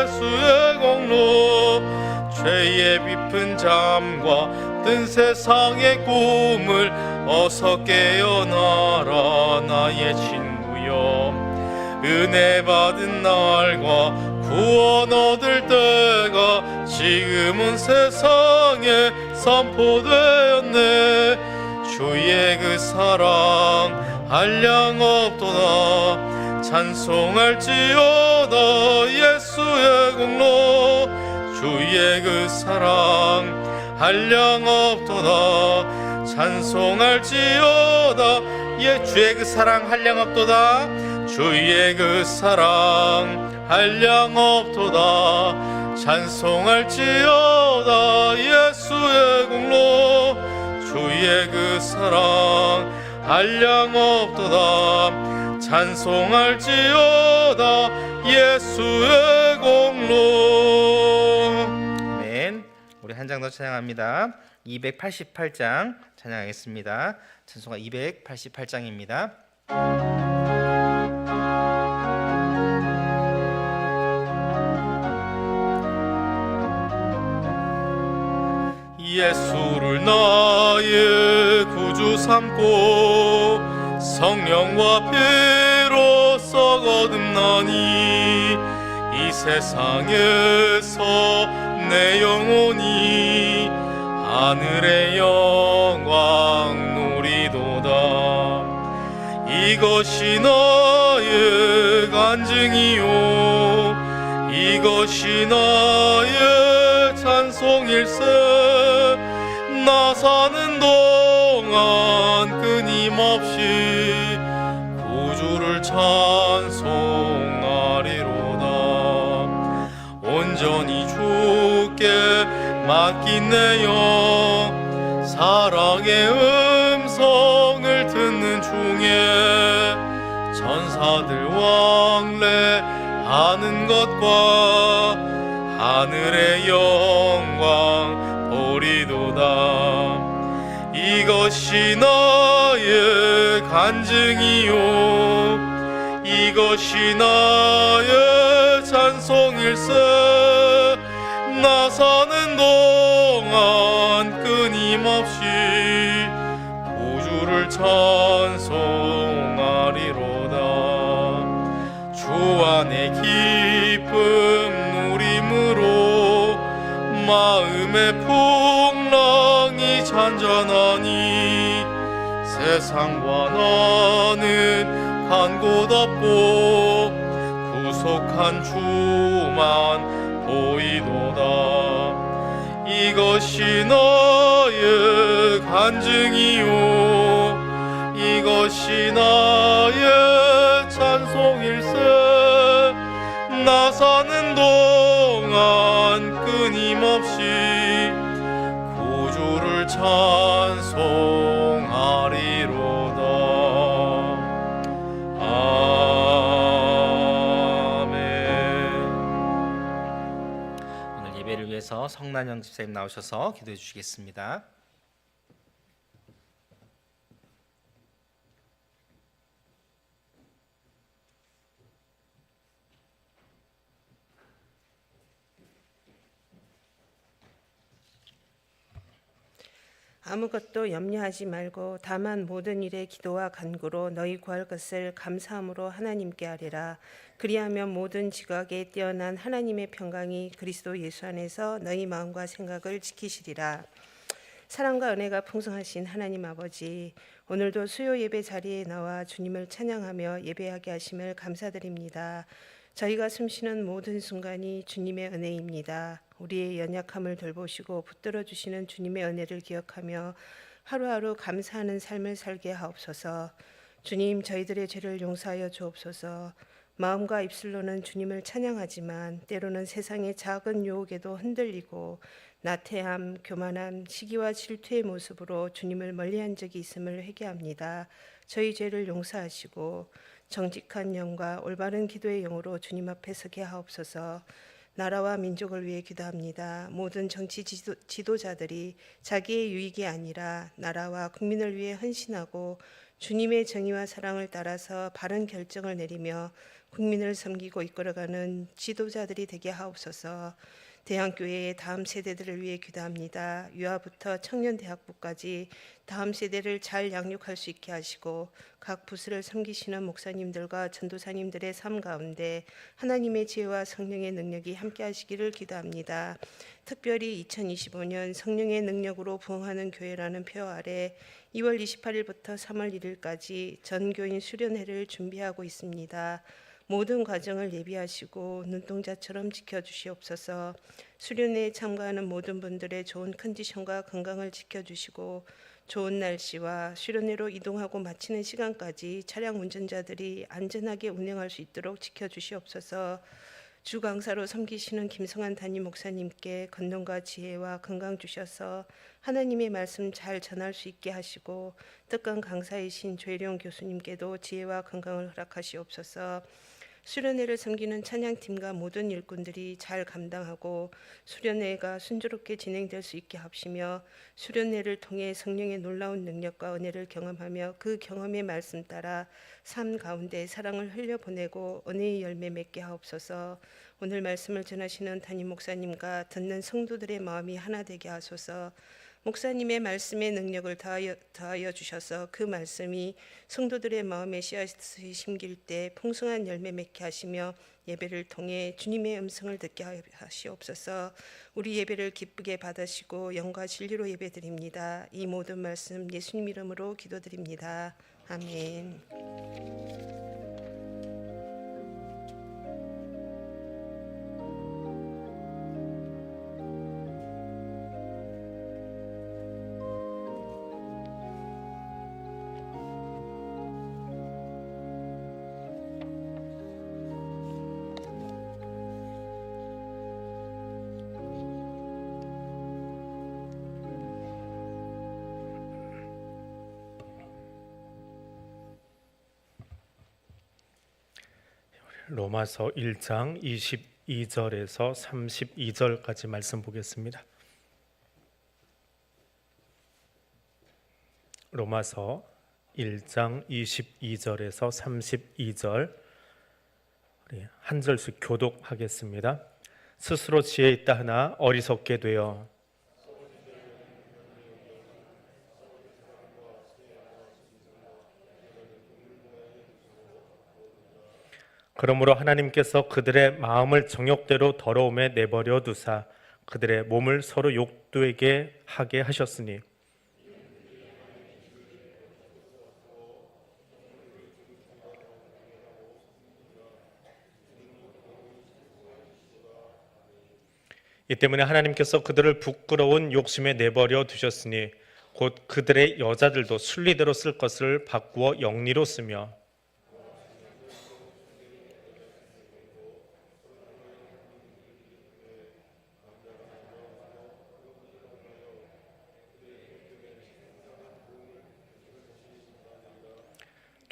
예수의 공로, 죄의 깊은 잠과 뜬 세상의 꿈을 어서 깨어나라 나의 친구여. 은혜 받은 날과 구원 얻을 때가 지금은 세상에 선포되었네. 주의 그 사랑 한량 없도다. 찬송할지어다 예수의 공로. 주의 그 사랑 한량 없도다. 찬송할지어다. 주의 그 사랑 한량 없도다. 주의 그 사랑 한량 없도다. 찬송할지어다 예수의 공로. 주의 그 사랑 한량 없도다. 찬송할지어다 예수의 공로. 아멘. 우리 한 장 더 찬양합니다. 288장 찬양하겠습니다. 찬송가 288장입니다. 예수를 나의 구주 삼고 성령과 피로써 거듭나니 이 세상에서 내 영혼이 하늘의 영광 누리도다. 이것이 나의 간증이요 이것이 나의 찬송일세. 나 사는 동안 끊임없이 구주를 찬송하리로다. 온전히 주께 맡긴 내 영, 사랑의 음성을 듣는 중에 천사들 왕래하는 것과 하늘의 영광 보리도다. 이것이 나의 간증이요 이것이 나의 찬송일세. 나 사는 동안 끊임없이 구주를 찬송하리로다. 주 안에 기쁨 누림으로 마음의 풍랑이 잔잔하니 세상과 나는 간 곳 없고 구속한 주만 보이도다. 이것이 나의 간증이요 이것이 나의 찬송일세. 나 사는 동안 끊임없이 구주를 찬송하리로다. 아멘. 오늘 예배를 위해서 성난영 집사님 나오셔서 기도해 주시겠습니다. 아무것도 염려하지 말고 다만 모든 일에 기도와 간구로 너희 구할 것을 감사함으로 하나님께 아뢰라. 그리하면 모든 지각에 뛰어난 하나님의 평강이 그리스도 예수 안에서 너희 마음과 생각을 지키시리라. 사랑과 은혜가 풍성하신 하나님 아버지, 오늘도 수요 예배 자리에 나와 주님을 찬양하며 예배하게 하심을 감사드립니다. 저희가 숨쉬는 모든 순간이 주님의 은혜입니다. 우리의 연약함을 돌보시고 붙들어 주시는 주님의 은혜를 기억하며 하루하루 감사하는 삶을 살게 하옵소서. 주님, 저희들의 죄를 용서하여 주옵소서. 마음과 입술로는 주님을 찬양하지만 때로는 세상의 작은 유혹에도 흔들리고 나태함, 교만함, 시기와 질투의 모습으로 주님을 멀리한 적이 있음을 회개합니다. 저희 죄를 용서하시고 정직한 영과 올바른 기도의 영으로 주님 앞에 서게 하옵소서. 나라와 민족을 위해 기도합니다. 모든 정치 지도자들이 자기의 유익이 아니라 나라와 국민을 위해 헌신하고 주님의 정의와 사랑을 따라서 바른 결정을 내리며 국민을 섬기고 이끌어가는 지도자들이 되게 하옵소서. 대한교회의 다음 세대들을 위해 기도합니다. 유아부터 청년대학부까지 다음 세대를 잘 양육할 수 있게 하시고 각 부서를 섬기시는 목사님들과 전도사님들의 삶 가운데 하나님의 지혜와 성령의 능력이 함께 하시기를 기도합니다. 특별히 2025년 성령의 능력으로 부흥하는 교회라는 표 아래 2월 28일부터 3월 1일까지 전교인 수련회를 준비하고 있습니다. 모든 과정을 예비하시고 눈동자처럼 지켜주시옵소서. 수련회에 참가하는 모든 분들의 좋은 컨디션과 건강을 지켜주시고 좋은 날씨와 수련회로 이동하고 마치는 시간까지 차량 운전자들이 안전하게 운행할 수 있도록 지켜주시옵소서. 주 강사로 섬기시는 김성환 담임 목사님께 건강과 지혜와 건강 주셔서 하나님의 말씀 잘 전할 수 있게 하시고 특강 강사이신 조혜령 교수님께도 지혜와 건강을 허락하시옵소서. 수련회를 섬기는 찬양팀과 모든 일꾼들이 잘 감당하고 수련회가 순조롭게 진행될 수 있게 하시며 수련회를 통해 성령의 놀라운 능력과 은혜를 경험하며 그 경험의 말씀 따라 삶 가운데 사랑을 흘려보내고 은혜의 열매 맺게 하옵소서. 오늘 말씀을 전하시는 담임 목사님과 듣는 성도들의 마음이 하나 되게 하소서. 목사님의 말씀의 능력을 더하여 주셔서 그 말씀이 성도들의 마음에 씨앗이 심길 때 풍성한 열매 맺게 하시며 예배를 통해 주님의 음성을 듣게 하시옵소서. 우리 예배를 기쁘게 받으시고 영과 진리로 예배드립니다. 이 모든 말씀 예수님 이름으로 기도드립니다. 아멘. 로마서 1장 22절에서 32절까지 말씀 보겠습니다. 로마서 1장 22절에서 32절 한 절씩 교독하겠습니다. 스스로 지혜 있다 하나 어리석게 되어 그러므로 하나님께서 그들의 마음을 정욕대로 더러움에 내버려 두사 그들의 몸을 서로 욕되게 하게 하셨으니 이 때문에 하나님께서 그들을 부끄러운 욕심에 내버려 두셨으니 곧 그들의 여자들도 순리대로 쓸 것을 바꾸어 영리로 쓰며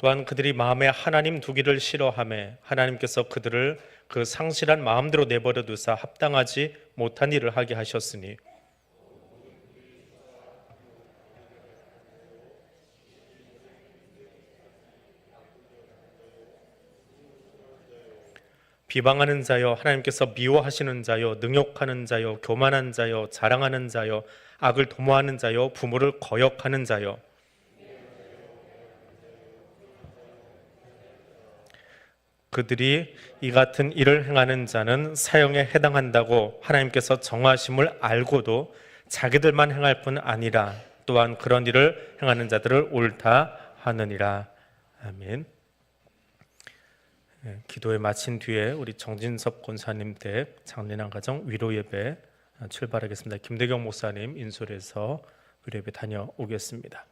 또한 그들이 마음에 하나님 두기를 싫어하며 하나님께서 그들을 그 상실한 마음대로 내버려 두사 합당하지 못한 일을 하게 하셨으니 비방하는 자여 하나님께서 미워하시는 자여 능욕하는 자여 교만한 자여 자랑하는 자여 악을 도모하는 자여 부모를 거역하는 자여 그들이 이 같은 일을 행하는 자는 사형에 해당한다고 하나님께서 정하심을 알고도 자기들만 행할 뿐 아니라 또한 그런 일을 행하는 자들을 옳다 하느니라. 아멘. 기도에 마친 뒤에 우리 정진섭 권사님 댁 장례난 가정 위로 예배 출발하겠습니다. 김대경 목사님 인솔에서 위로 예배 다녀오겠습니다.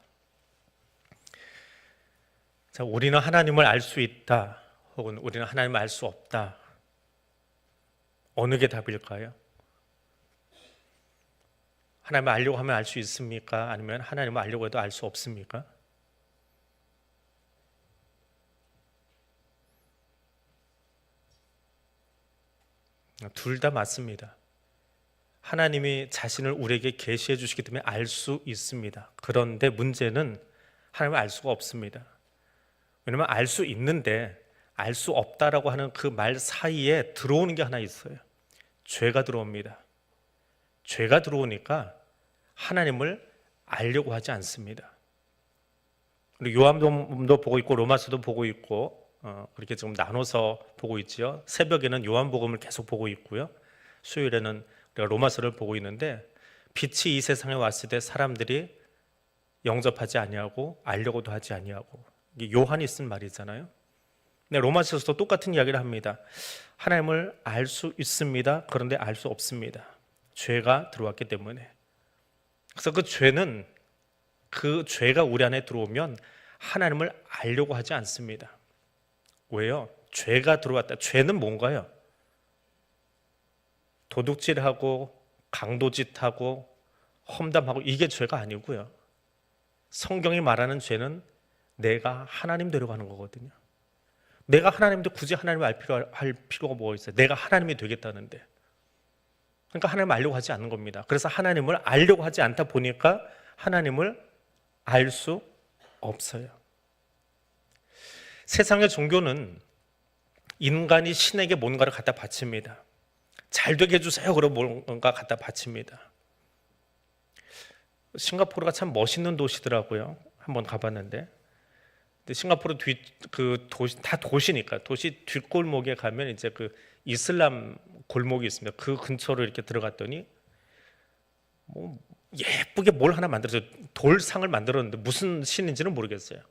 자, 우리는 하나님을 알 수 있다. 혹은 우리는 하나님을 알 수 없다. 어느 게 답일까요? 하나님을 알려고 하면 알 수 있습니까? 아니면 하나님을 알려고 해도 알 수 없습니까? 둘 다 맞습니다. 하나님이 자신을 우리에게 계시해 주시기 때문에 알 수 있습니다. 그런데 문제는 하나님을 알 수가 없습니다. 왜냐하면 알 수 있는데 알 수 없다라고 하는 그 말 사이에 들어오는 게 하나 있어요. 죄가 들어옵니다. 죄가 들어오니까 하나님을 알려고 하지 않습니다. 우리 요한복음도 보고 있고 로마서도 보고 있고 그렇게 지금 나눠서 보고 있죠. 새벽에는 요한복음을 계속 보고 있고요. 수요일에는 우리가 로마서를 보고 있는데 빛이 이 세상에 왔을 때 사람들이 영접하지 아니하고 알려고도 하지 아니하고, 이게 요한이 쓴 말이잖아요. 근데 로마서에서도 똑같은 이야기를 합니다. 하나님을 알 수 있습니다. 그런데 알 수 없습니다. 죄가 들어왔기 때문에. 그래서 그 죄가 우리 안에 들어오면 하나님을 알려고 하지 않습니다. 왜요? 죄가 들어왔다. 죄는 뭔가요? 도둑질하고 강도짓하고 험담하고 이게 죄가 아니고요. 성경이 말하는 죄는 내가 하나님 되려고 하는 거거든요. 내가 하나님인데 굳이 하나님을 할 필요가 뭐가 있어요? 내가 하나님이 되겠다는데. 그러니까 하나님을 알려고 하지 않는 겁니다. 그래서 하나님을 알려고 하지 않다 보니까 하나님을 알 수 없어요. 세상의 종교는 인간이 신에게 뭔가를 갖다 바칩니다. 잘 되게 해주세요. 그러고 뭔가 갖다 바칩니다. 싱가포르가 참 멋있는 도시더라고요. 한번 가봤는데, 근데 싱가포르 다 도시니까 도시 뒷골목에 가면 이제 그 이슬람 골목이 있습니다. 그 근처로 이렇게 들어갔더니 뭐 예쁘게 뭘 하나 만들어서 돌상을 만들었는데 무슨 신인지는 모르겠어요.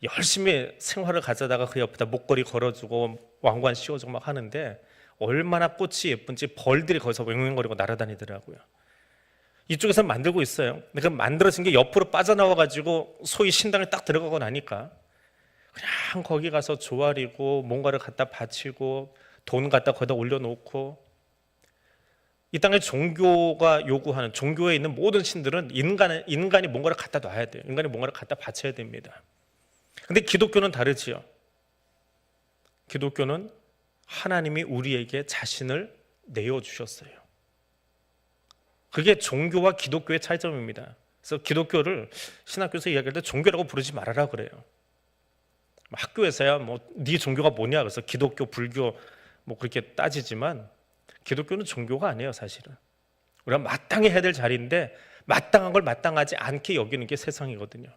열심히 생활을 가져다가 그 옆에다 목걸이 걸어주고 왕관 씌워주고 막 하는데 얼마나 꽃이 예쁜지 벌들이 거기서 왱왱거리고 날아다니더라고요. 이쪽에서 만들고 있어요. 근데 그 만들어진 게 옆으로 빠져나와가지고 소위 신당에 딱 들어가고 나니까 그냥 거기 가서 조아리고 뭔가를 갖다 바치고 돈 갖다 거기다 올려놓고, 이 땅의 종교가 요구하는, 종교에 있는 모든 신들은 인간이 뭔가를 갖다 놔야 돼요. 인간이 뭔가를 갖다 바쳐야 됩니다. 근데 기독교는 다르지요. 기독교는 하나님이 우리에게 자신을 내어주셨어요. 그게 종교와 기독교의 차이점입니다. 그래서 기독교를 신학교에서 이야기할 때 종교라고 부르지 말아라 그래요. 학교에서야 뭐 네 종교가 뭐냐 그래서 기독교, 불교 뭐 그렇게 따지지만 기독교는 종교가 아니에요. 사실은 우리가 마땅히 해야 될 자리인데 마땅한 걸 마땅하지 않게 여기는 게 세상이거든요.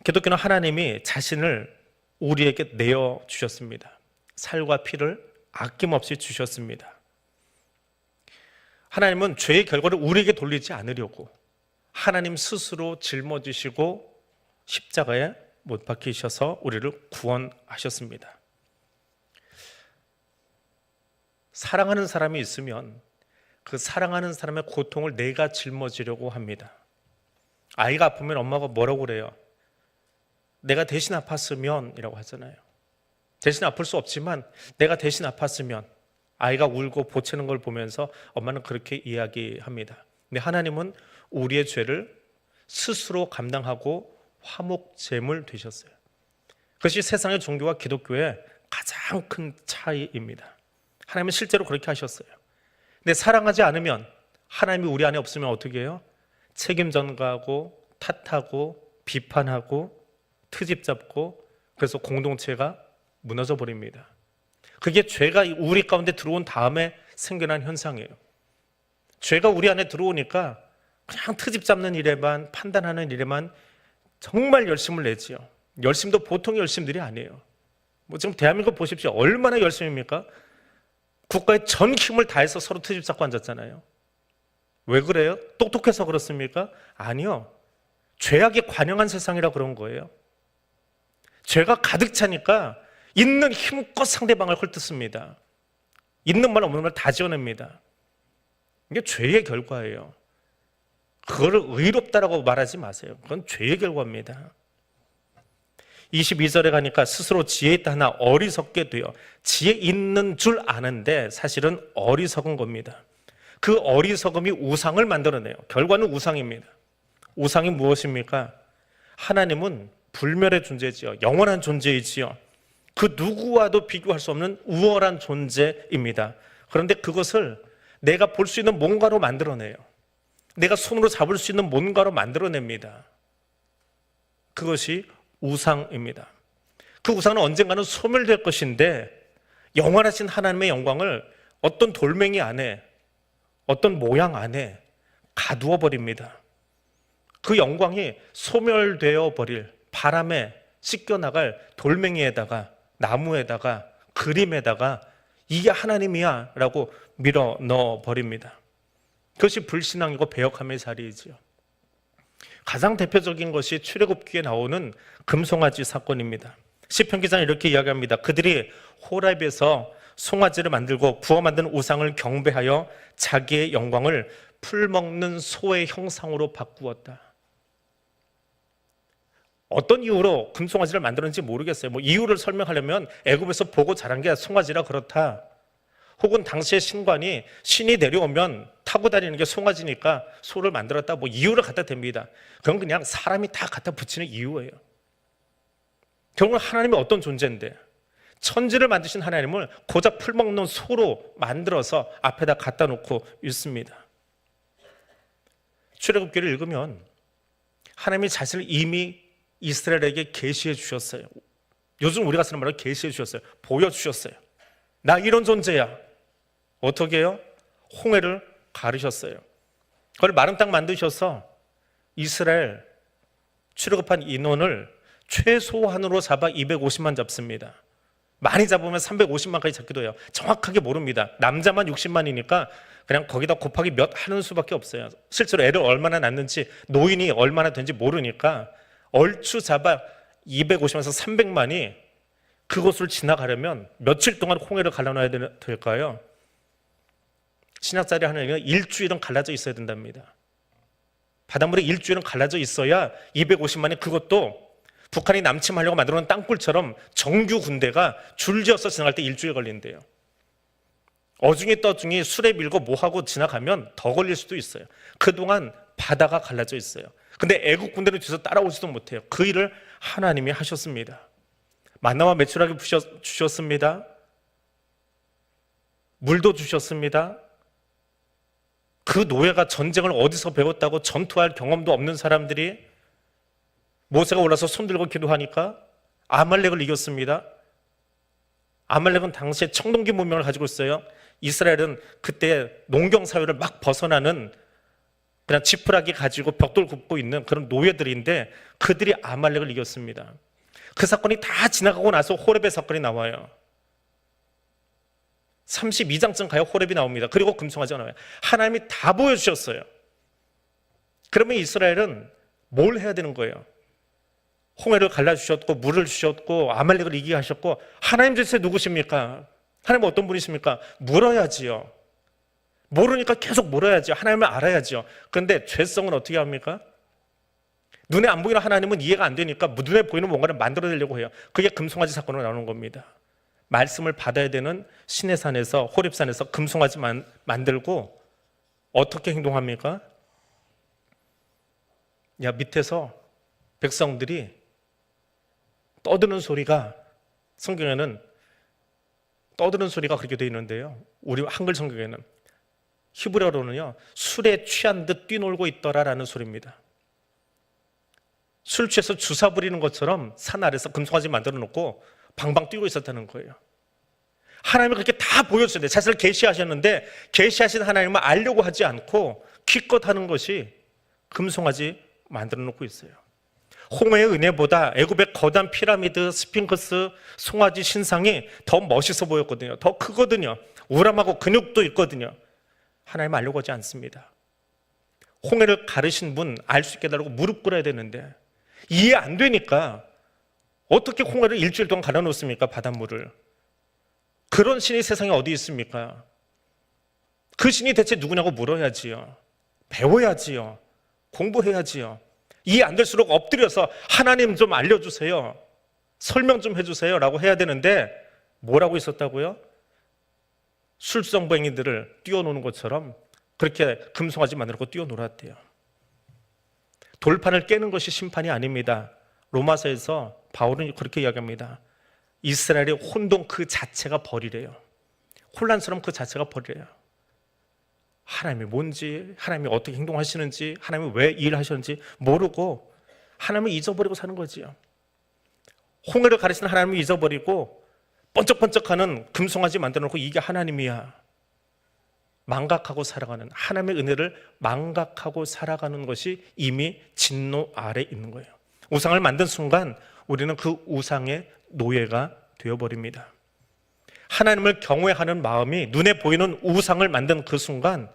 기독교는 하나님이 자신을 우리에게 내어주셨습니다. 살과 피를 아낌없이 주셨습니다. 하나님은 죄의 결과를 우리에게 돌리지 않으려고 하나님 스스로 짊어지시고 십자가에 못 박히셔서 우리를 구원하셨습니다. 사랑하는 사람이 있으면 그 사랑하는 사람의 고통을 내가 짊어지려고 합니다. 아이가 아프면 엄마가 뭐라고 그래요? 내가 대신 아팠으면 이라고 하잖아요. 대신 아플 수 없지만 내가 대신 아팠으면, 아이가 울고 보채는 걸 보면서 엄마는 그렇게 이야기합니다. 근데 하나님은 우리의 죄를 스스로 감당하고 화목제물 되셨어요. 그것이 세상의 종교와 기독교의 가장 큰 차이입니다. 하나님은 실제로 그렇게 하셨어요. 근데 사랑하지 않으면, 하나님이 우리 안에 없으면 어떻게 해요? 책임 전가하고 탓하고 비판하고 트집 잡고, 그래서 공동체가 무너져 버립니다. 그게 죄가 우리 가운데 들어온 다음에 생겨난 현상이에요. 죄가 우리 안에 들어오니까 그냥 트집 잡는 일에만, 판단하는 일에만 정말 열심을 내지요. 열심도 보통 열심들이 아니에요. 뭐 지금 대한민국 보십시오. 얼마나 열심입니까? 국가의 전 힘을 다해서 서로 트집 잡고 앉았잖아요. 왜 그래요? 똑똑해서 그렇습니까? 아니요. 죄악이 관영한 세상이라 그런 거예요. 죄가 가득 차니까 있는 힘껏 상대방을 헐뜯습니다. 있는 말 없는 말 다 지어냅니다. 이게 죄의 결과예요. 그거를 의롭다라고 말하지 마세요. 그건 죄의 결과입니다. 22절에 가니까 스스로 지혜 있다 하나 어리석게 되어, 지혜 있는 줄 아는데 사실은 어리석은 겁니다. 그 어리석음이 우상을 만들어내요. 결과는 우상입니다. 우상이 무엇입니까? 하나님은 불멸의 존재지요. 영원한 존재이지요. 그 누구와도 비교할 수 없는 우월한 존재입니다. 그런데 그것을 내가 볼 수 있는 뭔가로 만들어내요. 내가 손으로 잡을 수 있는 뭔가로 만들어냅니다. 그것이 우상입니다. 그 우상은 언젠가는 소멸될 것인데 영원하신 하나님의 영광을 어떤 돌멩이 안에, 어떤 모양 안에 가두어 버립니다. 그 영광이 소멸되어 버릴, 바람에 씻겨나갈 돌멩이에다가, 나무에다가, 그림에다가 이게 하나님이야 라고 밀어 넣어 버립니다. 그것이 불신앙이고 배역함의 자리이지요. 가장 대표적인 것이 출애굽기에 나오는 금송아지 사건입니다. 시편 기자는 이렇게 이야기합니다. 그들이 호렙에서 송아지를 만들고 구워 만든 우상을 경배하여 자기의 영광을 풀먹는 소의 형상으로 바꾸었다. 어떤 이유로 금송아지를 만들었는지 모르겠어요. 이유를 설명하려면 애굽에서 보고 자란 게 송아지라 그렇다. 혹은 당시의 신관이 신이 내려오면 타고 다니는 게 송아지니까 소를 만들었다. 이유를 갖다 댑니다. 그건 그냥 사람이 다 갖다 붙이는 이유예요. 결국은 하나님이 어떤 존재인데 천지를 만드신 하나님을 고작 풀먹는 소로 만들어서 앞에다 갖다 놓고 있습니다. 출애굽기를 읽으면 하나님이 자신을 이미 이스라엘에게 계시해 주셨어요. 요즘 우리가 쓰는 말로 계시해 주셨어요. 보여주셨어요. 나 이런 존재야. 어떻게 해요? 홍해를 가르셨어요. 그걸 마른 땅 만드셔서 이스라엘 출애굽한 인원을 최소한으로 잡아 250만 잡습니다. 많이 잡으면 350만까지 잡기도 해요. 정확하게 모릅니다. 남자만 60만이니까 그냥 거기다 곱하기 몇 하는 수밖에 없어요. 실제로 애를 얼마나 낳는지, 노인이 얼마나 된지 모르니까 얼추 잡아 250만에서 300만이 그곳을 지나가려면 며칠 동안 홍해를 갈라놔야 될까요? 신약자리 하나님은 일주일은 갈라져 있어야 된답니다. 바닷물에 일주일은 갈라져 있어야 250만이, 그것도 북한이 남침하려고 만들어놓은 땅굴처럼 정규 군대가 줄지어서 지나갈 때 일주일 걸린대요. 어중이 떠중이 술에 밀고 뭐하고 지나가면 더 걸릴 수도 있어요. 그동안 바다가 갈라져 있어요. 근데 애국 군대는 뒤에서 따라오지도 못해요. 그 일을 하나님이 하셨습니다. 만나와 메추라기 주셨습니다. 물도 주셨습니다. 그 노예가 전쟁을 어디서 배웠다고 전투할 경험도 없는 사람들이 모세가 올라서 손들고 기도하니까 아말렉을 이겼습니다. 아말렉은 당시에 청동기 문명을 가지고 있어요. 이스라엘은 그때 농경 사회를 막 벗어나는 그냥 지푸라기 가지고 벽돌 굽고 있는 그런 노예들인데 그들이 아말렉을 이겼습니다. 그 사건이 다 지나가고 나서 호렙의 사건이 나와요. 32장쯤 가요. 호렙이 나옵니다. 그리고 금송아지가 나와요. 하나님이 다 보여주셨어요. 그러면 이스라엘은 뭘 해야 되는 거예요? 홍해를 갈라주셨고 물을 주셨고 아말렉을 이기게 하셨고 하나님 도대체 누구십니까? 하나님은 어떤 분이십니까? 물어야지요. 모르니까 계속 물어야죠. 하나님을 알아야죠. 그런데 죄성은 어떻게 합니까? 눈에 안 보이는 하나님은 이해가 안 되니까 눈에 보이는 뭔가를 만들어내려고 해요. 그게 금송아지 사건으로 나오는 겁니다. 말씀을 받아야 되는 시내산에서, 호렙산에서 금송아지 만들고 어떻게 행동합니까? 밑에서 백성들이 떠드는 소리가, 성경에는 떠드는 소리가 그렇게 되어 있는데요. 우리 한글 성경에는 히브리어로는요, 술에 취한 듯 뛰놀고 있더라라는 소리입니다. 술 취해서 주사 부리는 것처럼 산 아래서 금송아지 만들어 놓고 방방 뛰고 있었다는 거예요. 하나님이 그렇게 다 보여주셨는데, 자신을 계시하셨는데 계시하신 하나님을 알려고 하지 않고 기껏 하는 것이 금송아지 만들어 놓고 있어요. 홍해의 은혜보다 애굽의 거대한 피라미드, 스핑크스, 송아지 신상이 더 멋있어 보였거든요. 더 크거든요. 우람하고 근육도 있거든요. 하나님 알려고 하지 않습니다. 홍해를 가르신 분 알 수 있게 해달라고 무릎 꿇어야 되는데 이해 안 되니까 어떻게 홍해를 일주일 동안 갈아놓습니까? 바닷물을. 그런 신이 세상에 어디 있습니까? 그 신이 대체 누구냐고 물어야지요. 배워야지요. 공부해야지요. 이해 안 될수록 엎드려서 하나님 좀 알려주세요. 설명 좀 해주세요 라고 해야 되는데 뭐라고 있었다고요? 술성뱅이들을 띄워놓는 것처럼 그렇게 금송아지 만들고 띄워놓았대요. 돌판을 깨는 것이 심판이 아닙니다. 로마서에서 바울은 그렇게 이야기합니다. 이스라엘의 혼돈 그 자체가 벌이래요. 혼란스러움 그 자체가 벌이래요. 하나님이 뭔지, 하나님이 어떻게 행동하시는지, 하나님이 왜 일하셨는지 모르고 하나님을 잊어버리고 사는 거지요. 홍해를 가르치는 하나님을 잊어버리고 번쩍번쩍하는 금송아지 만들어 놓고 이게 하나님이야. 망각하고 살아가는, 하나님의 은혜를 망각하고 살아가는 것이 이미 진노 아래 있는 거예요. 우상을 만든 순간 우리는 그 우상의 노예가 되어버립니다. 하나님을 경외하는 마음이 눈에 보이는 우상을 만든 그 순간,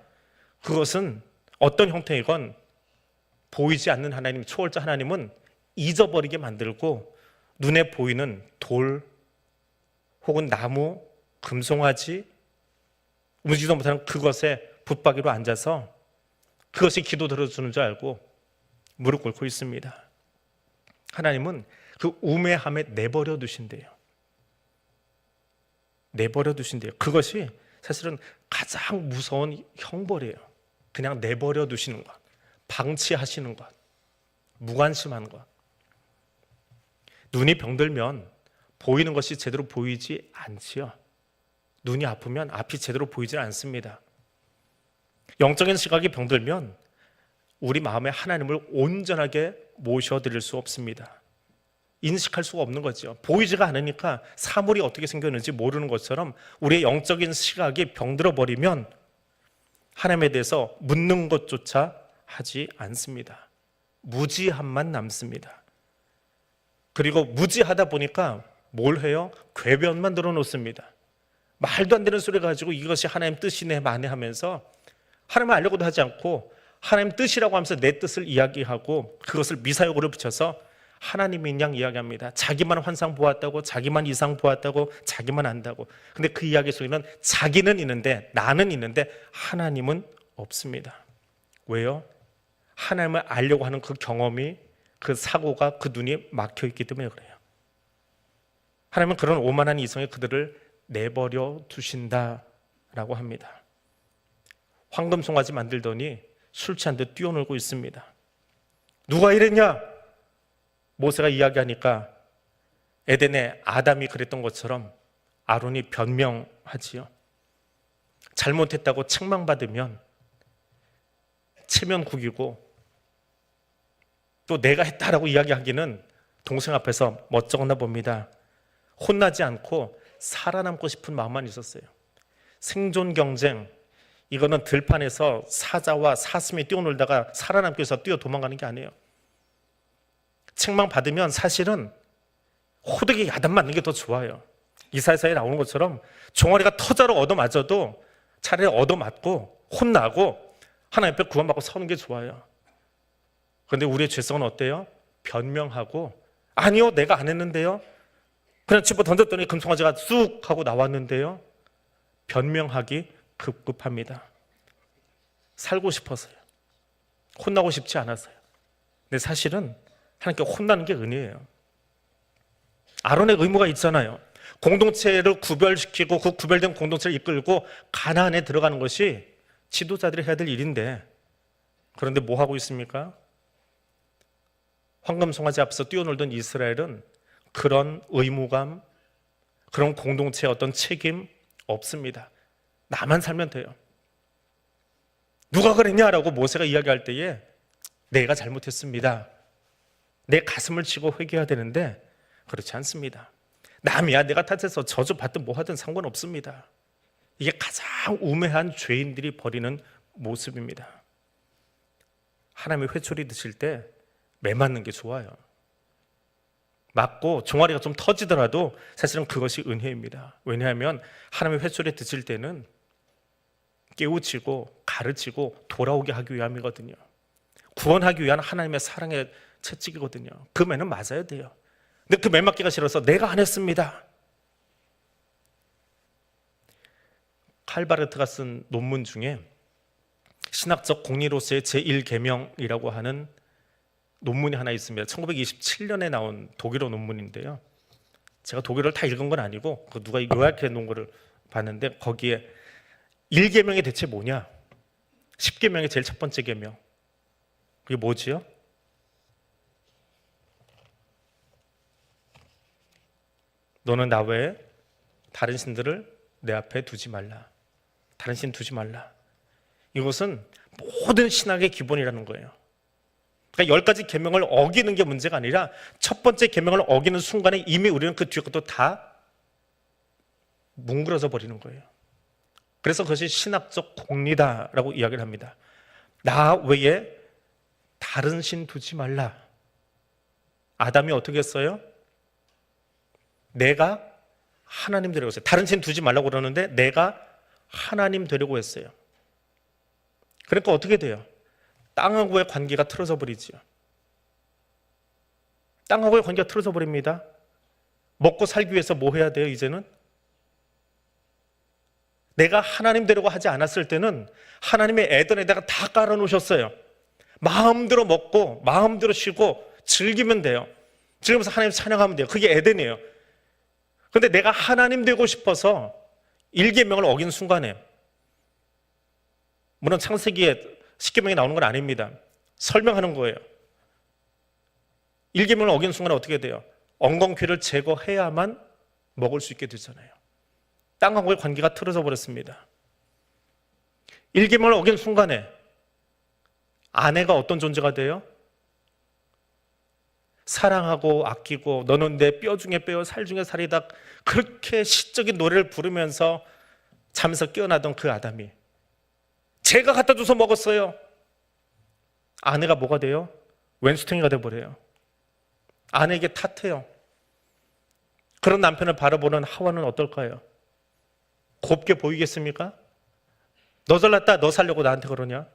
그것은 어떤 형태이건 보이지 않는 하나님, 초월자 하나님은 잊어버리게 만들고 눈에 보이는 돌 혹은 나무, 금송아지, 움직이지도 못하는 그것에 붙박이로 앉아서 그것이 기도 들어주는 줄 알고 무릎 꿇고 있습니다. 하나님은 그 우매함에 내버려 두신대요. 내버려 두신대요. 그것이 사실은 가장 무서운 형벌이에요. 그냥 내버려 두시는 것, 방치하시는 것, 무관심한 것. 눈이 병들면 보이는 것이 제대로 보이지 않지요. 눈이 아프면 앞이 제대로 보이지 않습니다. 영적인 시각이 병들면 우리 마음에 하나님을 온전하게 모셔드릴 수 없습니다. 인식할 수가 없는 거죠. 보이지가 않으니까 사물이 어떻게 생겼는지 모르는 것처럼 우리의 영적인 시각이 병들어 버리면 하나님에 대해서 묻는 것조차 하지 않습니다. 무지함만 남습니다. 그리고 무지하다 보니까 뭘 해요? 궤변만 늘어놓습니다. 말도 안 되는 소리 가지고 이것이 하나님 뜻이네 마네 하면서 하나님을 알려고도 하지 않고 하나님 뜻이라고 하면서 내 뜻을 이야기하고 그것을 미사역으로 붙여서 하나님인 양 이야기합니다. 자기만 환상 보았다고, 자기만 이상 보았다고, 자기만 안다고. 근데 그 이야기 속에는 자기는 있는데, 나는 있는데 하나님은 없습니다. 왜요? 하나님을 알려고 하는 그 경험이, 그 사고가, 그 눈이 막혀 있기 때문에 그래요. 하나님은 그런 오만한 이성에 그들을 내버려 두신다라고 합니다. 황금송아지 만들더니 술 취한 듯 뛰어놀고 있습니다. 누가 이랬냐? 모세가 이야기하니까 에덴에 아담이 그랬던 것처럼 아론이 변명하지요. 잘못했다고 책망받으면 체면 구기고 또 내가 했다라고 이야기하기는 동생 앞에서 멋쩍었나 봅니다. 혼나지 않고 살아남고 싶은 마음만 있었어요. 생존 경쟁, 이거는 들판에서 사자와 사슴이 뛰어놀다가 살아남기 위해서 뛰어 도망가는 게 아니에요. 책망받으면 사실은 호되게 야단 맞는 게 더 좋아요. 이사야서에 나오는 것처럼 종아리가 터자로 얻어맞아도 차라리 얻어맞고 혼나고 하나님 앞에 구원받고 서는 게 좋아요. 그런데 우리의 죄성은 어때요? 변명하고 아니요, 내가 안 했는데요. 그냥 집어 던졌더니 금송아지가 쑥 하고 나왔는데요. 변명하기 급급합니다. 살고 싶어서요. 혼나고 싶지 않아서요. 근데 사실은 하나님께 혼나는 게 은혜예요. 아론의 의무가 있잖아요. 공동체를 구별시키고 그 구별된 공동체를 이끌고 가나안에 들어가는 것이 지도자들이 해야 될 일인데, 그런데 뭐 하고 있습니까? 황금송아지 앞에서 뛰어놀던 이스라엘은 그런 의무감, 그런 공동체의 어떤 책임 없습니다. 나만 살면 돼요. 누가 그랬냐라고 모세가 이야기할 때에 내가 잘못했습니다. 내 가슴을 치고 회개해야 되는데 그렇지 않습니다. 남이야 내가 탓해서 저주받든 뭐하든 상관없습니다. 이게 가장 우매한 죄인들이 벌이는 모습입니다. 하나님의 회초리 드실 때 매 맞는 게 좋아요. 맞고 종아리가 좀 터지더라도 사실은 그것이 은혜입니다. 왜냐하면 하나님의 회초리 드실 때는 깨우치고 가르치고 돌아오게 하기 위함이거든요. 구원하기 위한 하나님의 사랑의 채찍이거든요. 그 매는 맞아야 돼요. 근데 그 매 맞기가 싫어서 내가 안 했습니다. 칼바르트가 쓴 논문 중에 신학적 공리로서의 제1계명이라고 하는 논문이 하나 있습니다. 1927년에 나온 독일어 논문인데요. 제가 독일어를 다 읽은 건 아니고 누가 요약해 놓은 거를 봤는데 거기에 1계명이 대체 뭐냐? 10계명의 제일 첫 번째 계명. 그게 뭐지요? 너는 나 외에 다른 신들을 내 앞에 두지 말라. 다른 신 두지 말라. 이것은 모든 신학의 기본이라는 거예요. 그러니까 10가지 계명을 어기는 게 문제가 아니라 첫 번째 계명을 어기는 순간에 이미 우리는 그 뒤에 것도 다 뭉그러져 버리는 거예요. 그래서 그것이 신학적 공리다라고 이야기를 합니다. 나 외에 다른 신 두지 말라. 아담이 어떻게 했어요? 내가 하나님 되려고 했어요. 다른 신 두지 말라고 그러는데 내가 하나님 되려고 했어요. 그러니까 어떻게 돼요? 땅하고의 관계가 틀어져 버리죠. 땅하고의 관계가 틀어져 버립니다. 먹고 살기 위해서 뭐 해야 돼요, 이제는? 내가 하나님 되려고 하지 않았을 때는 하나님의 에덴에다가 다 깔아놓으셨어요. 마음대로 먹고 마음대로 쉬고 즐기면 돼요. 즐기면서 하나님 찬양하면 돼요. 그게 에덴이에요. 그런데 내가 하나님 되고 싶어서 1계명을 어긴 순간에, 물론 창세기에 10계명이 나오는 건 아닙니다. 설명하는 거예요. 1계명을 어긴 순간에 어떻게 돼요? 엉겅퀴를 제거해야만 먹을 수 있게 되잖아요. 땅하고의 관계가 틀어져 버렸습니다. 1계명을 어긴 순간에 아내가 어떤 존재가 돼요? 사랑하고 아끼고 너는 내 뼈 중에 뼈요 살 중에 살이다, 그렇게 시적인 노래를 부르면서 잠에서 깨어나던 그 아담이 제가 갖다 줘서 먹었어요. 아내가 뭐가 돼요? 왼수탱이가 돼버려요. 아내에게 탓해요. 그런 남편을 바라보는 하와는 어떨까요? 곱게 보이겠습니까? 너 잘났다, 너 살려고 나한테 그러냐?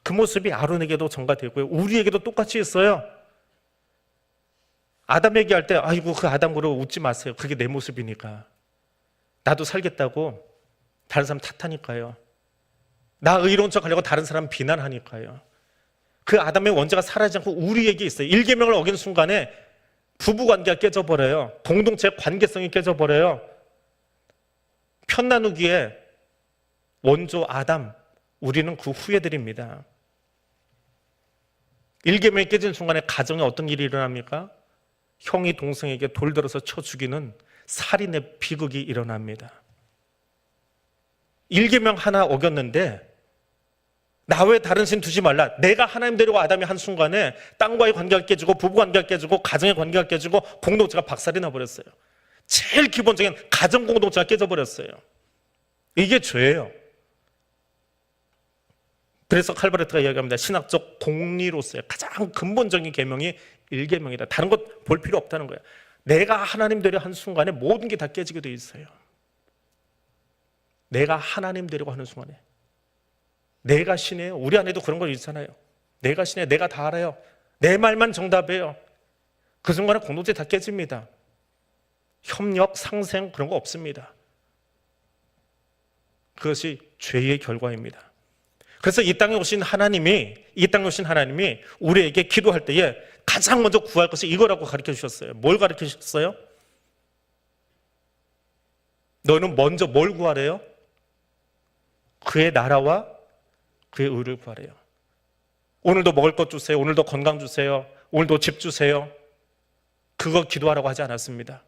그 모습이 아론에게도 전가되고요, 우리에게도 똑같이 있어요. 아담 얘기할 때 아이고 그 아담 그러고 웃지 마세요. 그게 내 모습이니까. 나도 살겠다고 다른 사람 탓하니까요. 나 의로운 척 하려고 다른 사람 비난하니까요. 그 아담의 원죄가 사라지지 않고 우리에게 있어요. 1계명을 어긴 순간에 부부관계가 깨져버려요. 공동체의 관계성이 깨져버려요. 편나누기에 원조 아담, 우리는 그 후예들입니다. 1계명이 깨진 순간에 가정에 어떤 일이 일어납니까? 형이 동생에게 돌 들어서 쳐 죽이는 살인의 비극이 일어납니다. 1계명 하나 어겼는데 나 외에 다른 신 두지 말라. 내가 하나님 되려고 아담이 한 순간에 땅과의 관계가 깨지고 부부관계가 깨지고 가정의 관계가 깨지고 공동체가 박살이 나버렸어요. 제일 기본적인 가정 공동체가 깨져버렸어요. 이게 죄예요. 그래서 칼바르트가 이야기합니다. 신학적 공리로서의 가장 근본적인 계명이 1계명이다. 다른 것 볼 필요 없다는 거예요. 내가 하나님 되려 한 순간에 모든 게 다 깨지게 돼 있어요. 내가 하나님 되려고 하는 순간에 내가 신이에요. 우리 안에도 그런 거 있잖아요. 내가 신이에요. 내가 다 알아요. 내 말만 정답이에요. 그 순간에 공동체 다 깨집니다. 협력, 상생 그런 거 없습니다. 그것이 죄의 결과입니다. 그래서 이 땅에 오신 하나님이 우리에게 기도할 때에 가장 먼저 구할 것이 이거라고 가르쳐 주셨어요. 뭘 가르쳐 주셨어요? 너는 먼저 뭘 구하래요? 그의 나라와 그의 의를 구하래요. 오늘도 먹을 것 주세요. 오늘도 건강 주세요. 오늘도 집 주세요. 그거 기도하라고 하지 않았습니다.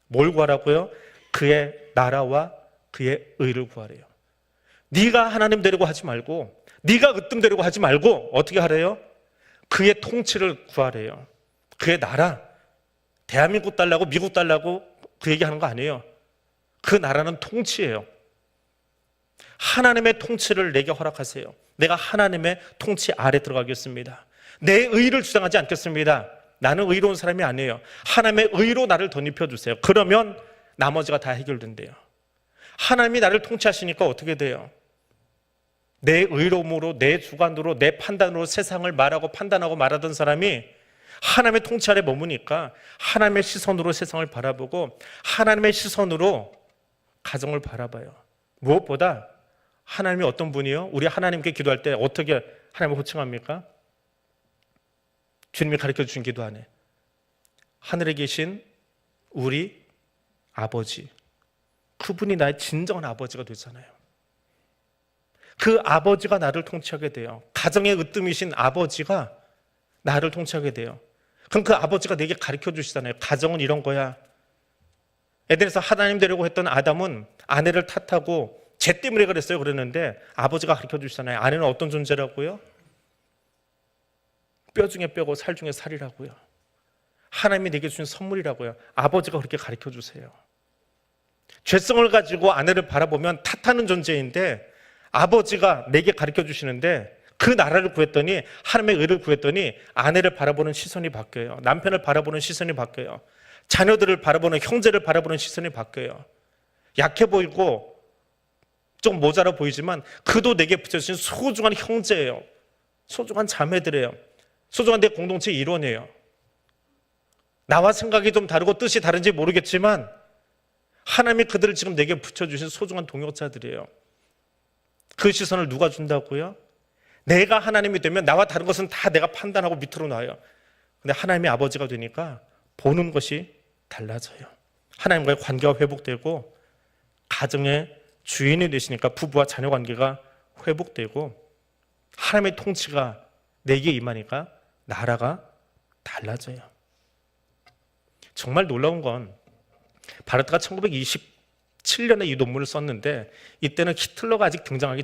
뭘 구하라고요? 그의 나라와 그의 의를 구하래요. 네가 하나님 되려고 하지 말고, 네가 으뜸 되려고 하지 말고 어떻게 하래요? 그의 통치를 구하래요. 그의 나라, 대한민국 달라고 미국 달라고 그 얘기하는 거 아니에요. 그 나라는 통치예요. 하나님의 통치를 내게 허락하세요. 내가 하나님의 통치 아래 들어가겠습니다. 내 의를 주장하지 않겠습니다. 나는 의로운 사람이 아니에요. 하나님의 의로 나를 덧입혀 주세요. 그러면 나머지가 다 해결된대요. 하나님이 나를 통치하시니까 어떻게 돼요? 내 의로움으로, 내 주관으로, 내 판단으로 세상을 말하고 판단하고 말하던 사람이 하나님의 통치 아래 머무니까 하나님의 시선으로 세상을 바라보고 하나님의 시선으로 가정을 바라봐요. 무엇보다 하나님이 어떤 분이요? 우리 하나님께 기도할 때 어떻게 하나님을 호칭합니까? 주님이 가르쳐 주신 기도 안에 하늘에 계신 우리 아버지, 그분이 나의 진정한 아버지가 되잖아요. 그 아버지가 나를 통치하게 돼요. 가정의 으뜸이신 아버지가 나를 통치하게 돼요. 그럼 그 아버지가 내게 가르쳐 주시잖아요. 가정은 이런 거야. 에덴에서 하나님 되려고 했던 아담은 아내를 탓하고 쟤 때문에 그랬어요 그랬는데 아버지가 가르쳐 주시잖아요. 아내는 어떤 존재라고요? 뼈 중에 뼈고 살 중에 살이라고요. 하나님이 내게 주신 선물이라고요. 아버지가 그렇게 가르쳐 주세요. 죄성을 가지고 아내를 바라보면 탓하는 존재인데 아버지가 내게 가르쳐 주시는데 그 나라를 구했더니 하나님의 의를 구했더니 아내를 바라보는 시선이 바뀌어요. 남편을 바라보는 시선이 바뀌어요. 자녀들을 바라보는 형제를 바라보는 시선이 바뀌어요. 약해 보이고 좀 모자라 보이지만 그도 내게 붙여주신 소중한 형제예요. 소중한 자매들이에요. 소중한 내 공동체의 일원이에요. 나와 생각이 좀 다르고 뜻이 다른지 모르겠지만 하나님이 그들을 지금 내게 붙여주신 소중한 동역자들이에요. 그 시선을 누가 준다고요? 내가 하나님이 되면 나와 다른 것은 다 내가 판단하고 밑으로 놔요. 근데 하나님이 아버지가 되니까 보는 것이 달라져요. 하나님과의 관계가 회복되고 가정의 주인이 되시니까 부부와 자녀 관계가 회복되고 하나님의 통치가 내게 임하니까 나라가 달라져요. 정말 놀라운 건 바르트가 1927년에 이 논문을 썼는데 이때는 히틀러가 아직 등장하기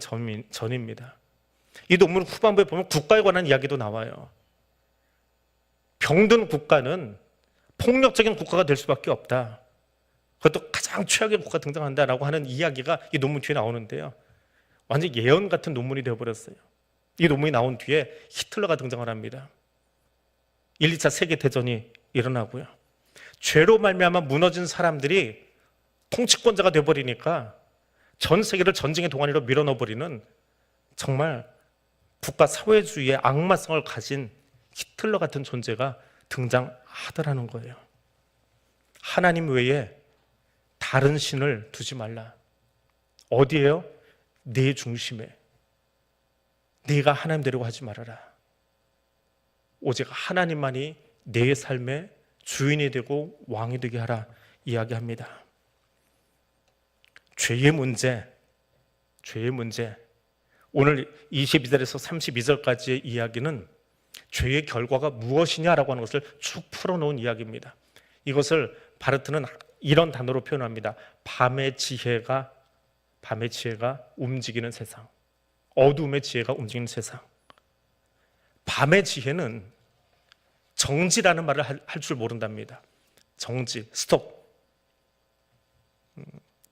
전입니다. 이 논문 후반부에 보면 국가에 관한 이야기도 나와요. 병든 국가는 폭력적인 국가가 될 수밖에 없다. 그것도 가장 최악의 국가가 등장한다라고 하는 이야기가 이 논문 뒤에 나오는데요. 완전 예언 같은 논문이 되어버렸어요. 이 논문이 나온 뒤에 히틀러가 등장을 합니다. 1, 2차 세계대전이 일어나고요. 죄로 말미암아 무너진 사람들이 통치권자가 되어버리니까 전 세계를 전쟁의 동아리로 밀어넣어버리는 정말 국가 사회주의의 악마성을 가진 히틀러 같은 존재가 등장하더라는 거예요. 하나님 외에 다른 신을 두지 말라. 어디에요? 내 중심에. 네가 하나님 되려고 하지 말아라. 오직 하나님만이 내 삶의 주인이 되고 왕이 되게 하라 이야기합니다. 죄의 문제. 오늘 22절에서 32절까지의 이야기는 죄의 결과가 무엇이냐라고 하는 것을 쭉 풀어놓은 이야기입니다. 이것을 바르트는 이런 단어로 표현합니다. 밤의 지혜가 움직이는 세상. 어둠의 지혜가 움직이는 세상. 밤의 지혜는 정지라는 말을 할 줄 모른답니다. 정지, 스톱.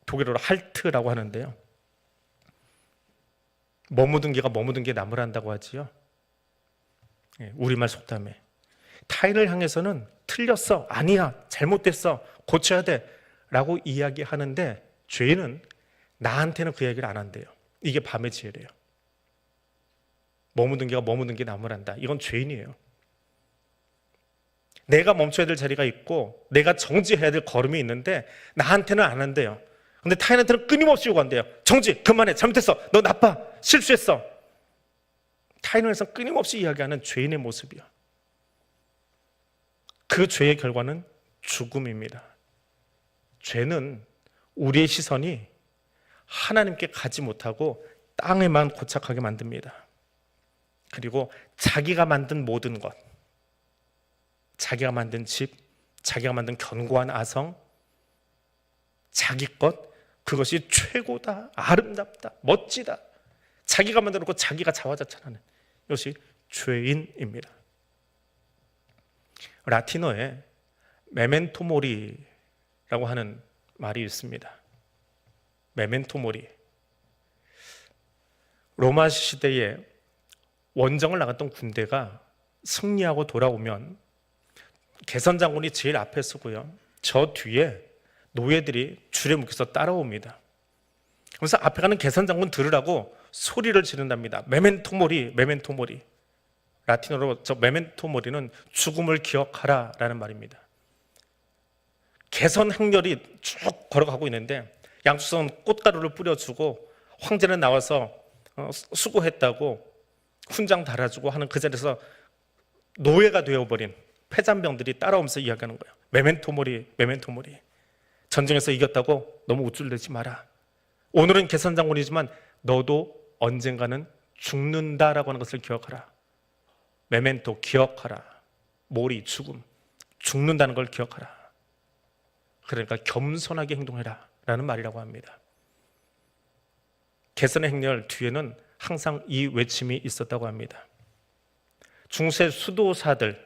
독일어로 할트라고 하는데요. 머무든 개가 머무든 개 나무라 한다고 하지요. 우리말 속담에. 타인을 향해서는 틀렸어, 아니야, 잘못됐어, 고쳐야 돼 라고 이야기하는데 죄는 나한테는 그 이야기를 안 한대요. 이게 밤의 지혜래요. 머무든 개가 머무든 게 나무란다. 이건 죄인이에요. 내가 멈춰야 될 자리가 있고 내가 정지해야 될 걸음이 있는데 나한테는 안 한대요. 근데 타인한테는 끊임없이 요구한대요. 정지, 그만해, 잘못했어, 너 나빠, 실수했어. 타인을 해서 끊임없이 이야기하는 죄인의 모습이요. 그 죄의 결과는 죽음입니다. 죄는 우리의 시선이 하나님께 가지 못하고 땅에만 고착하게 만듭니다. 그리고 자기가 만든 모든 것, 자기가 만든 집, 자기가 만든 견고한 아성, 자기 것, 그것이 최고다, 아름답다, 멋지다, 자기가 만들어놓고 자기가 자화자찬하는 이것이 죄인입니다. 라틴어에 메멘토 모리라고 하는 말이 있습니다. 메멘토 모리. 로마 시대에 원정을 나갔던 군대가 승리하고 돌아오면 개선 장군이 제일 앞에 서고요. 저 뒤에 노예들이 줄에 묶여서 따라옵니다. 그래서 앞에 가는 개선 장군 들으라고 소리를 지른답니다. 메멘토 모리, 메멘토 모리. 라틴어로 저 메멘토 모리는 죽음을 기억하라 라는 말입니다. 개선 행렬이 쭉 걸어가고 있는데 양쪽선 꽃가루를 뿌려주고 황제는 나와서 수고했다고 훈장 달아주고 하는 그 자리에서 노예가 되어버린 폐잔병들이 따라오면서 이야기하는 거예요. 메멘토 모리, 메멘토 모리. 전쟁에서 이겼다고 너무 우쭐대지 마라. 오늘은 개선장군이지만 너도 언젠가는 죽는다라고 하는 것을 기억하라. 메멘토, 기억하라. 모리, 죽음. 죽는다는 걸 기억하라. 그러니까 겸손하게 행동해라 라는 말이라고 합니다. 개선의 행렬 뒤에는 항상 이 외침이 있었다고 합니다. 중세 수도사들이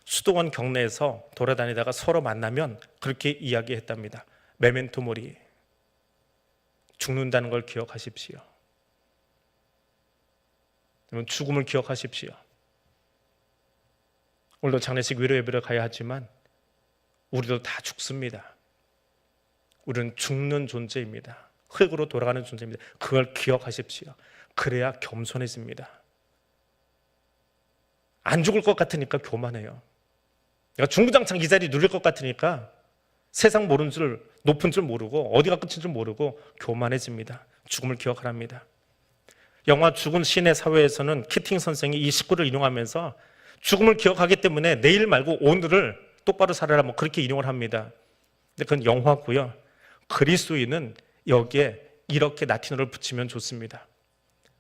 수도원 경내에서 돌아다니다가 서로 만나면 그렇게 이야기했답니다. 메멘토 모리, 죽는다는 걸 기억하십시오. 죽음을 기억하십시오. 오늘도 장례식 위로 예배를 가야 하지만 우리도 다 죽습니다. 우리는 죽는 존재입니다. 흙으로 돌아가는 존재입니다. 그걸 기억하십시오. 그래야 겸손해집니다. 안 죽을 것 같으니까 교만해요. 내가 중부장창 이 자리 누릴 것 같으니까 세상 모르는 줄, 높은 줄 모르고 어디가 끝인 줄 모르고 교만해집니다. 죽음을 기억하랍니다. 영화 죽은 신의 사회에서는 키팅 선생이 이 식구를 인용하면서 죽음을 기억하기 때문에 내일 말고 오늘을 똑바로 살아라 뭐 그렇게 인용을 합니다. 근데 그건 영화고요. 그리스도인은 여기에 이렇게 라틴어를 붙이면 좋습니다.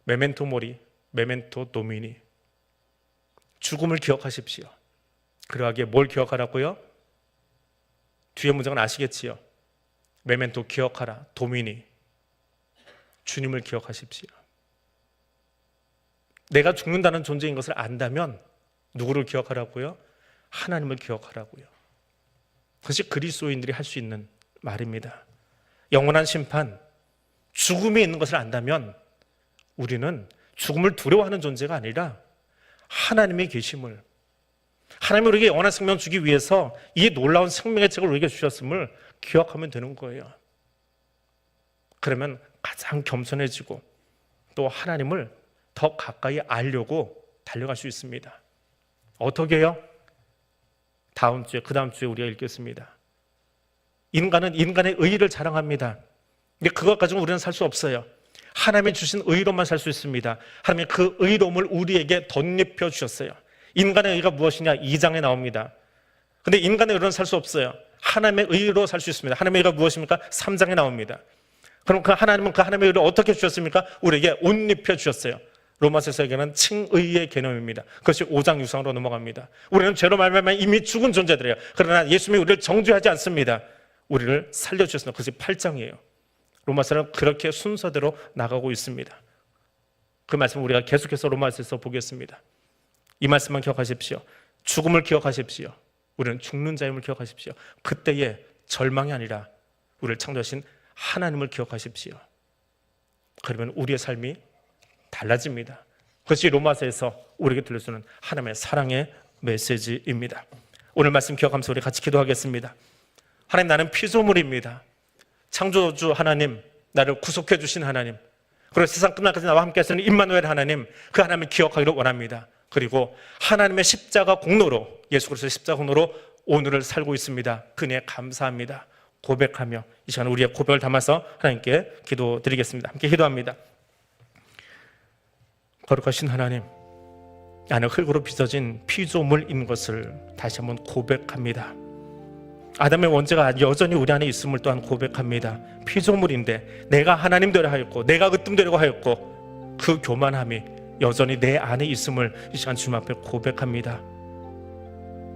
메멘토 모리, 메멘토 도미니. 죽음을 기억하십시오. 그러하기에 뭘 기억하라고요? 뒤에 문장은 아시겠지요? 메멘토 기억하라, 도미니. 주님을 기억하십시오. 내가 죽는다는 존재인 것을 안다면 누구를 기억하라고요? 하나님을 기억하라고요. 그것이 그리스도인들이 할 수 있는 말입니다. 영원한 심판, 죽음이 있는 것을 안다면 우리는 죽음을 두려워하는 존재가 아니라 하나님의 계심을, 하나님이 우리에게 영원한 생명을 주기 위해서 이 놀라운 생명의 책을 우리에게 주셨음을 기억하면 되는 거예요. 그러면 가장 겸손해지고 또 하나님을 더 가까이 알려고 달려갈 수 있습니다. 어떻게 해요? 다음 주에, 그 다음 주에 우리가 읽겠습니다. 인간은 인간의 의의를 자랑합니다. 근데 그것 가지고 우리는 살 수 없어요. 하나님이 주신 의로만 살 수 있습니다. 하나님이 그 의로움을 우리에게 덧입혀 주셨어요. 인간의 의가 무엇이냐? 2장에 나옵니다. 근데 인간의 의로는 살 수 없어요. 하나님의 의로 살 수 있습니다. 하나님의 의가 무엇입니까? 3장에 나옵니다. 그럼 그 하나님은 그 하나님의 의를 어떻게 주셨습니까? 우리에게 옷 입혀 주셨어요. 로마서에서 얘기하는 칭의의 개념입니다. 그것이 5장 6장으로 넘어갑니다. 우리는 죄로 말미암아 이미 죽은 존재들이에요. 그러나 예수님이 우리를 정죄하지 않습니다. 우리를 살려주셨습니다. 그것이 8장이에요. 로마서는 그렇게 순서대로 나가고 있습니다. 그 말씀을 우리가 계속해서 로마서에서 보겠습니다. 이 말씀만 기억하십시오. 죽음을 기억하십시오. 우리는 죽는 자임을 기억하십시오. 그때의 절망이 아니라 우리를 창조하신 하나님을 기억하십시오. 그러면 우리의 삶이 달라집니다. 그것이 로마서에서 우리에게 들려주는 하나님의 사랑의 메시지입니다. 오늘 말씀 기억하면서 우리 같이 기도하겠습니다. 하나님, 나는 피조물입니다. 창조주 하나님, 나를 구속해 주신 하나님, 그리고 세상 끝날까지 나와 함께 하시는 임마누엘 하나님, 그 하나님을 기억하기를 원합니다. 그리고 하나님의 십자가 공로로, 예수 그리스도의 십자가 공로로 오늘을 살고 있습니다. 그 은혜 감사합니다. 고백하며 이 시간 우리의 고백을 담아서 하나님께 기도드리겠습니다. 함께 기도합니다. 거룩하신 하나님, 나는 흙으로 빚어진 피조물인 것을 다시 한번 고백합니다. 아담의 원죄가 여전히 우리 안에 있음을 또한 고백합니다. 피조물인데 내가 하나님 되려 하였고 내가 으뜸되려고 하였고 그 교만함이 여전히 내 안에 있음을 이 시간 주님 앞에 고백합니다.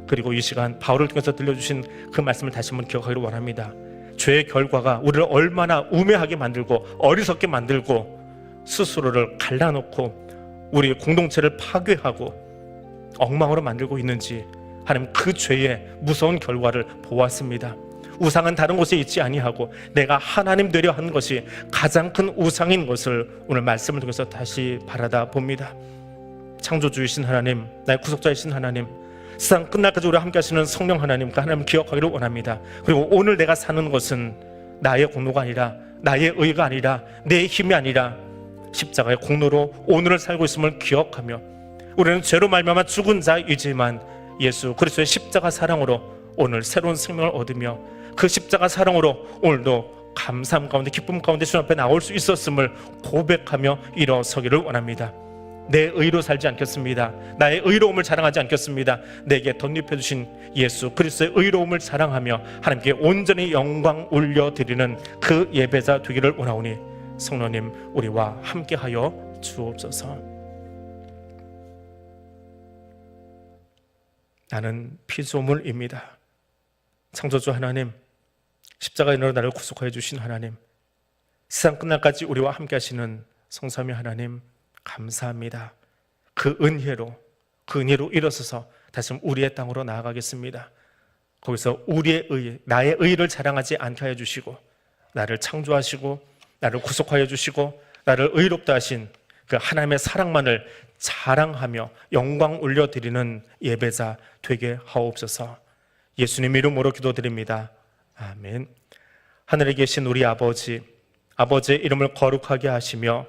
그리고 이 시간 바울을 통해서 들려주신 그 말씀을 다시 한번 기억하기를 원합니다. 죄의 결과가 우리를 얼마나 우매하게 만들고 어리석게 만들고 스스로를 갈라놓고 우리의 공동체를 파괴하고 엉망으로 만들고 있는지 하나님, 그 죄의 무서운 결과를 보았습니다. 우상은 다른 곳에 있지 아니하고 내가 하나님 되려 한 것이 가장 큰 우상인 것을 오늘 말씀을 통해서 다시 바라다 봅니다. 창조주이신 하나님, 나의 구속자이신 하나님, 세상 끝날까지 우리와 함께 하시는 성령 하나님, 그 하나님 기억하기를 원합니다. 그리고 오늘 내가 사는 것은 나의 공로가 아니라, 나의 의가 아니라, 내 힘이 아니라 십자가의 공로로 오늘을 살고 있음을 기억하며 우리는 죄로 말미암아 죽은 자이지만 예수 그리스도의 십자가 사랑으로 오늘 새로운 생명을 얻으며 그 십자가 사랑으로 오늘도 감사함 가운데 기쁨 가운데 주님 앞에 나올 수 있었음을 고백하며 일어서기를 원합니다. 내 의로 살지 않겠습니다. 나의 의로움을 자랑하지 않겠습니다. 내게 덧입혀 주신 예수 그리스도의 의로움을 자랑하며 하나님께 온전히 영광 올려드리는 그 예배자 되기를 원하오니 성령님 우리와 함께하여 주옵소서. 나는 피조물입니다. 창조주 하나님, 십자가의 은혜로 나를 구속하여 주신 하나님, 세상 끝날까지 우리와 함께 하시는 성삼위 하나님 감사합니다. 그 은혜로 일어서서 다시 우리의 땅으로 나아가겠습니다. 거기서 우리의 의, 나의 의를 자랑하지 않게 하여 주시고 나를 창조하시고 나를 구속하여 주시고 나를 의롭다 하신 그 하나님의 사랑만을 자랑하며 영광 올려드리는 예배자 되게 하옵소서. 예수님 이름으로 기도드립니다. 아멘. 하늘에 계신 우리 아버지, 아버지의 이름을 거룩하게 하시며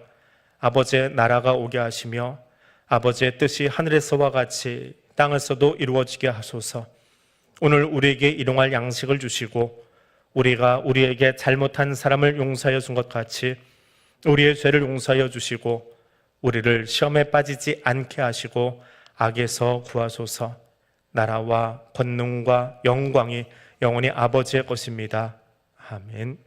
아버지의 나라가 오게 하시며 아버지의 뜻이 하늘에서와 같이 땅에서도 이루어지게 하소서. 오늘 우리에게 일용할 양식을 주시고 우리가 우리에게 잘못한 사람을 용서하여 준 것 같이 우리의 죄를 용서하여 주시고 우리를 시험에 빠지지 않게 하시고 악에서 구하소서. 나라와 권능과 영광이 영원히 아버지의 것입니다. 아멘.